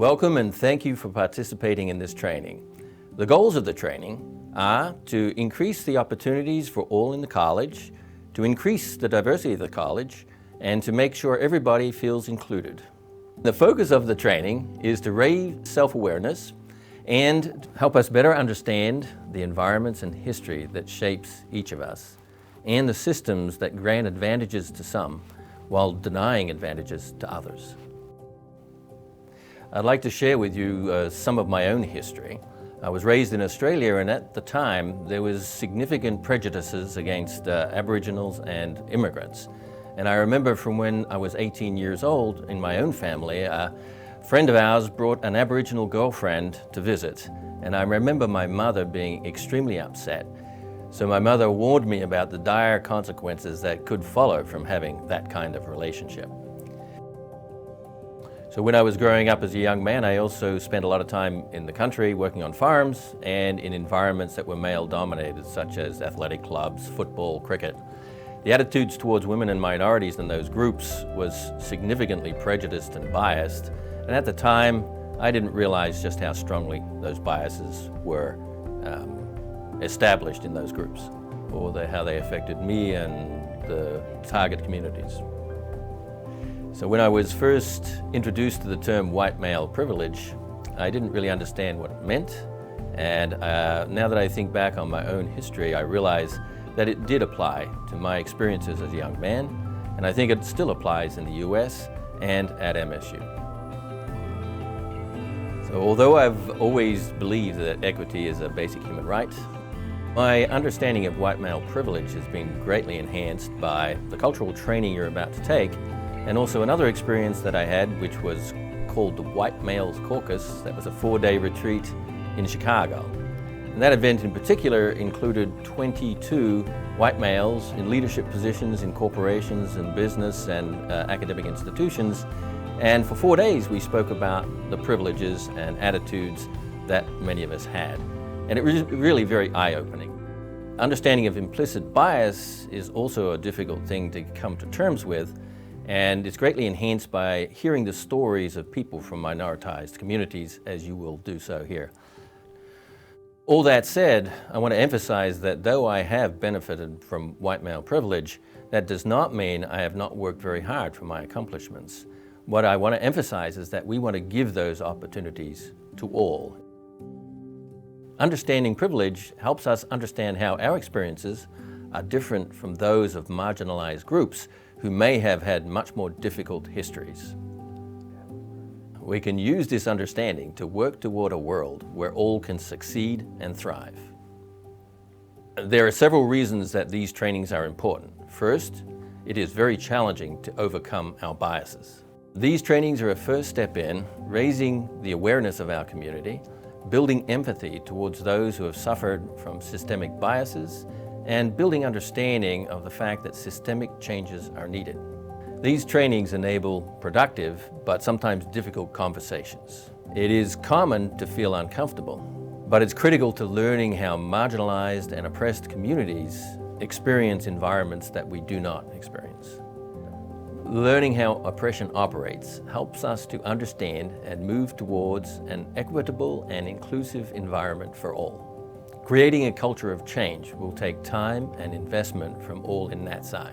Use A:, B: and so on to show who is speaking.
A: Welcome and thank you for participating in this training. The goals of the training are to increase the opportunities for all in the college, to increase the diversity of the college, and to make sure everybody feels included. The focus of the training is to raise self-awareness and help us better understand the environments and history that shapes each of us, and the systems that grant advantages to some while denying advantages to others. I'd like to share with you some of my own history. I was raised in Australia, and at the time there was significant prejudices against Aboriginals and immigrants. And I remember from when I was 18 years old, in my own family, a friend of ours brought an Aboriginal girlfriend to visit. And I remember my mother being extremely upset. So my mother warned me about the dire consequences that could follow from having that kind of relationship. So when I was growing up as a young man, I also spent a lot of time in the country working on farms and in environments that were male-dominated, such as athletic clubs, football, cricket. The attitudes towards women and minorities in those groups was significantly prejudiced and biased, and at the time I didn't realize just how strongly those biases were established in those groups, or how they affected me and the target communities. So when I was first introduced to the term white male privilege, I didn't really understand what it meant, and now that I think back on my own history, I realize that it did apply to my experiences as a young man, and I think it still applies in the US and at MSU. So although I've always believed that equity is a basic human right, my understanding of white male privilege has been greatly enhanced by the cultural training you're about to take, and also another experience that I had, which was called the White Males Caucus. That was a 4-day retreat in Chicago. And that event in particular included 22 white males in leadership positions in corporations and business and academic institutions. And for 4 days we spoke about the privileges and attitudes that many of us had. And it was really very eye-opening. Understanding of implicit bias is also a difficult thing to come to terms with, and it's greatly enhanced by hearing the stories of people from minoritized communities, as you will do so here. All that said, I want to emphasize that though I have benefited from white male privilege, that does not mean I have not worked very hard for my accomplishments. What I want to emphasize is that we want to give those opportunities to all. Understanding privilege helps us understand how our experiences are different from those of marginalized groups who may have had much more difficult histories. We can use this understanding to work toward a world where all can succeed and thrive. There are several reasons that these trainings are important. First, it is very challenging to overcome our biases. These trainings are a first step in raising the awareness of our community, building empathy towards those who have suffered from systemic biases, and building understanding of the fact that systemic changes are needed. These trainings enable productive, but sometimes difficult conversations. It is common to feel uncomfortable, but it's critical to learning how marginalized and oppressed communities experience environments that we do not experience. Learning how oppression operates helps us to understand and move towards an equitable and inclusive environment for all. Creating a culture of change will take time and investment from all in Nat Sci.